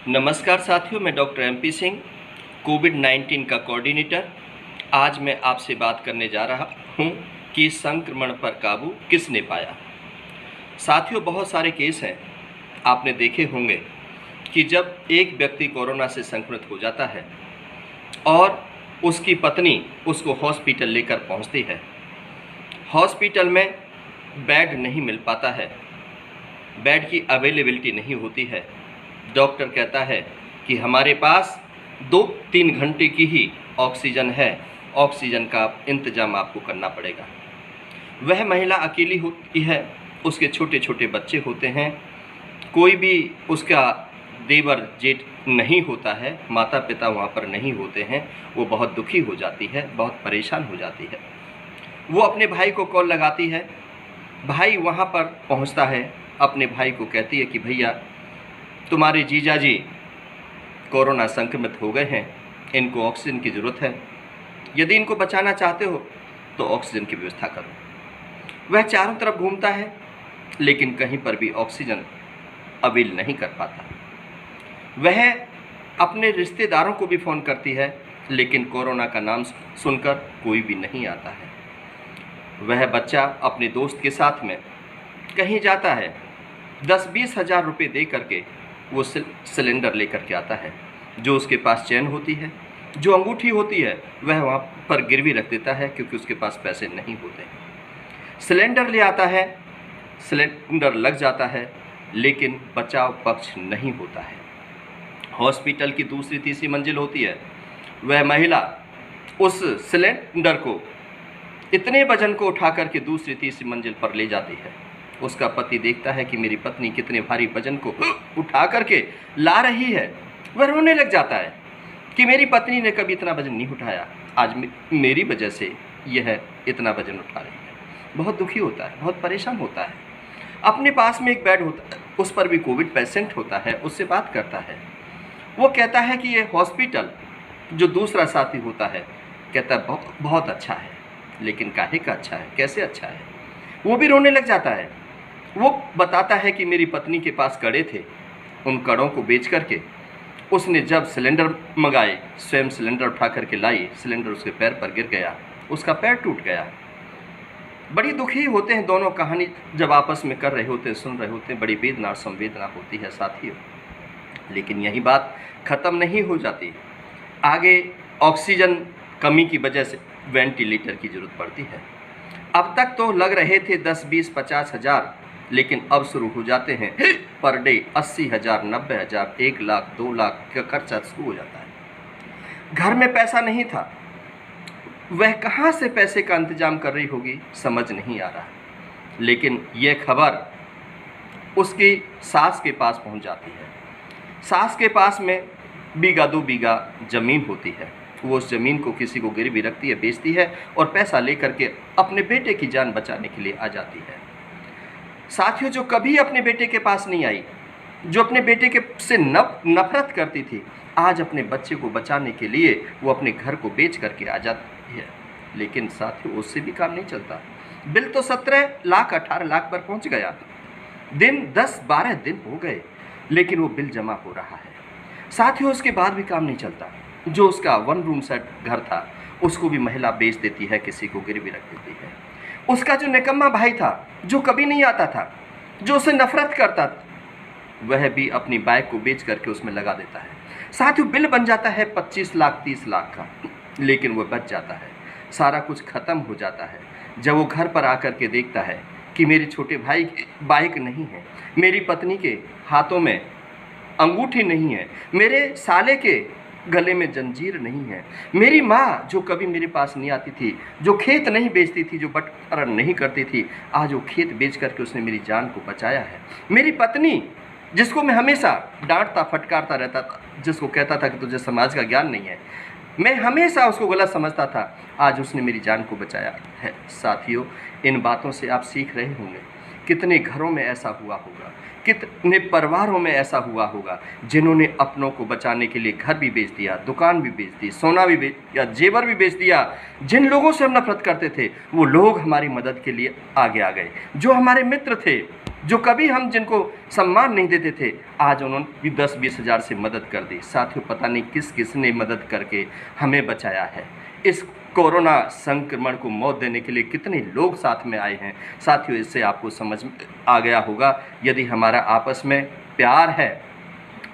नमस्कार साथियों, मैं डॉक्टर एमपी सिंह, कोविड-19 का कोऑर्डिनेटर। आज मैं आपसे बात करने जा रहा हूं कि इस संक्रमण पर काबू किसने पाया। साथियों, बहुत सारे केस हैं, आपने देखे होंगे कि जब एक व्यक्ति कोरोना से संक्रमित हो जाता है और उसकी पत्नी उसको हॉस्पिटल लेकर पहुंचती है। हॉस्पिटल में बेड नहीं मिल पाता है, बेड की अवेलेबिलिटी नहीं होती है। डॉक्टर कहता है कि हमारे पास 2-3 घंटे की ही ऑक्सीजन है, ऑक्सीजन का इंतज़ाम आपको करना पड़ेगा। वह महिला अकेली होती है, उसके छोटे छोटे बच्चे होते हैं, कोई भी उसका देवर जेठ नहीं होता है, माता पिता वहाँ पर नहीं होते हैं। वो बहुत दुखी हो जाती है, बहुत परेशान हो जाती है। वो अपने भाई को कॉल लगाती है, भाई वहाँ पर पहुँचता है, अपने भाई को कहती है कि भैया तुम्हारे जीजा जी कोरोना संक्रमित हो गए हैं, इनको ऑक्सीजन की ज़रूरत है, यदि इनको बचाना चाहते हो तो ऑक्सीजन की व्यवस्था करो। वह चारों तरफ घूमता है लेकिन कहीं पर भी ऑक्सीजन अवेल नहीं कर पाता। वह अपने रिश्तेदारों को भी फ़ोन करती है लेकिन कोरोना का नाम सुनकर कोई भी नहीं आता है। वह बच्चा अपने दोस्त के साथ में कहीं जाता है, 10-20 हज़ार रुपये दे करके वो सिलेंडर लेकर के आता है। जो उसके पास चेन होती है, जो अंगूठी होती है, वह वहाँ पर गिरवी रख देता है क्योंकि उसके पास पैसे नहीं होते। सिलेंडर ले आता है, सिलेंडर लग जाता है लेकिन बचाव पक्ष नहीं होता है। हॉस्पिटल की दूसरी तीसरी मंजिल होती है, वह महिला उस सिलेंडर को इतने वजन को उठा करके दूसरी तीसरी मंजिल पर ले जाती है। उसका पति देखता है कि मेरी पत्नी कितने भारी वजन को उठा करके ला रही है। वह रोने लग जाता है कि मेरी पत्नी ने कभी इतना वजन नहीं उठाया, आज मेरी वजह से यह इतना वजन उठा रही है। बहुत दुखी होता है, बहुत परेशान होता है। अपने पास में एक बेड होता है, उस पर भी कोविड पेशेंट होता है, उससे बात करता है। वो कहता है कि ये हॉस्पिटल जो दूसरा साथी होता है, कहता है बहुत अच्छा है, लेकिन काहे का अच्छा है, कैसे अच्छा है। वो भी रोने लग जाता है। वो बताता है कि मेरी पत्नी के पास कड़े थे, उन कड़ों को बेच करके उसने जब सिलेंडर मंगाए, स्वयं सिलेंडर उठा करके लाई, सिलेंडर उसके पैर पर गिर गया, उसका पैर टूट गया। बड़ी दुखी होते हैं दोनों, कहानी जब आपस में कर रहे होते हैं, सुन रहे होते हैं, बड़ी वेदना और संवेदना होती है साथियों। लेकिन यही बात ख़त्म नहीं हो जाती। आगे ऑक्सीजन कमी की वजह से वेंटिलेटर की ज़रूरत पड़ती है। अब तक तो लग रहे थे 10, 20, 50 हज़ार, लेकिन अब शुरू हो जाते हैं पर डे 80 हज़ार, 90 हज़ार, 1 लाख, 2 लाख का खर्चा शुरू हो जाता है। घर में पैसा नहीं था, वह कहाँ से पैसे का इंतजाम कर रही होगी, समझ नहीं आ रहा। लेकिन यह खबर उसकी सास के पास पहुंच जाती है। सास के पास में बीघा 2 बीघा ज़मीन होती है। वो उस ज़मीन को किसी को गिरवी रखती है, बेचती है और पैसा लेकर के अपने बेटे की जान बचाने के लिए आ जाती है। साथियों, जो कभी अपने बेटे के पास नहीं आई, जो अपने बेटे के से नफरत करती थी, आज अपने बच्चे को बचाने के लिए वो अपने घर को बेच करके आ जाती है। लेकिन साथियों, उससे भी काम नहीं चलता। बिल तो 17 लाख 18 लाख पर पहुंच गया। दिन 10-12 दिन हो गए लेकिन वो बिल जमा हो रहा है। साथियों, उसके बाद भी काम नहीं चलता। जो उसका 1 रूम सेट घर था, उसको भी महिला बेच देती है, किसी को गिरवी रख देती है। उसका जो निकम्मा भाई था, जो कभी नहीं आता था, जो उसे नफरत करता था, वह भी अपनी बाइक को बेच करके उसमें लगा देता है। साथियों, बिल बन जाता है 25 लाख 30 लाख का, लेकिन वह बच जाता है। सारा कुछ ख़त्म हो जाता है। जब वो घर पर आकर के देखता है कि मेरे छोटे भाई की बाइक नहीं है, मेरी पत्नी के हाथों में अंगूठी नहीं है, मेरे साले के गले में जंजीर नहीं है, मेरी माँ जो कभी मेरे पास नहीं आती थी, जो खेत नहीं बेचती थी, जो बटवारा नहीं करती थी, आज वो खेत बेच करके उसने मेरी जान को बचाया है। मेरी पत्नी जिसको मैं हमेशा डांटता फटकारता रहता था, जिसको कहता था कि तुझे समाज का ज्ञान नहीं है, मैं हमेशा उसको गलत समझता था, आज उसने मेरी जान को बचाया है। साथियों, इन बातों से आप सीख रहे होंगे कितने घरों में ऐसा हुआ होगा, कितने परिवारों में ऐसा हुआ होगा जिन्होंने अपनों को बचाने के लिए घर भी बेच दिया, दुकान भी बेच दी, सोना भी बेच दिया, जेवर भी बेच दिया। जिन लोगों से हम नफरत करते थे, वो लोग हमारी मदद के लिए आगे आ गए। जो हमारे मित्र थे, जो कभी हम जिनको सम्मान नहीं देते थे, आज उन्होंने भी 10-20 हज़ार से मदद कर दी। साथियों, पता नहीं किस किस ने मदद करके हमें बचाया है। इस कोरोना संक्रमण को मौत देने के लिए कितने लोग साथ में आए हैं। साथियों, इससे आपको समझ आ गया होगा, यदि हमारा आपस में प्यार है,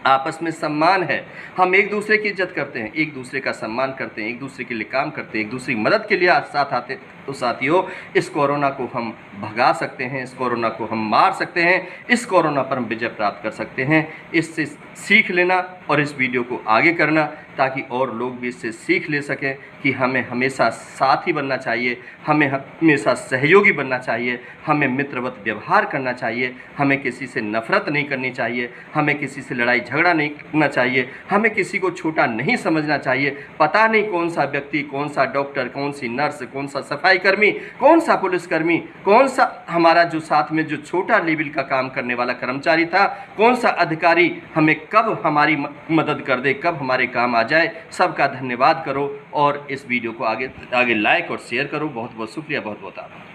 आपस में सम्मान है, हम एक दूसरे की इज्जत करते हैं, एक दूसरे का सम्मान करते हैं, एक दूसरे के लिए काम करते हैं, एक दूसरे की मदद के लिए साथ आते हैं, तो साथियों, इस कोरोना को हम भगा सकते हैं, इस कोरोना को हम मार सकते हैं, इस कोरोना पर हम विजय प्राप्त कर सकते हैं। इससे सीख लेना और इस वीडियो को आगे करना, ताकि और लोग भी इससे सीख ले सकें कि हमें हमेशा साथी बनना चाहिए, हमें हमेशा सहयोगी बनना चाहिए, हमें मित्रवत व्यवहार करना चाहिए, हमें किसी से नफ़रत नहीं करनी चाहिए, हमें किसी से लड़ाई झगड़ा नहीं करना चाहिए, हमें किसी को छोटा नहीं समझना चाहिए। पता नहीं कौन सा व्यक्ति, कौन सा डॉक्टर, कौन सी नर्स, कौन सा सफाई कर्मी, कौन सा पुलिसकर्मी, कौन सा हमारा जो साथ में जो छोटा लेवल का काम करने वाला कर्मचारी था, कौन सा अधिकारी हमें कब हमारी मदद कर दे, कब हमारे काम आ जाए। सबका धन्यवाद करो और इस वीडियो को आगे लाइक और शेयर करो। बहुत बहुत शुक्रिया, बहुत बहुत आभार।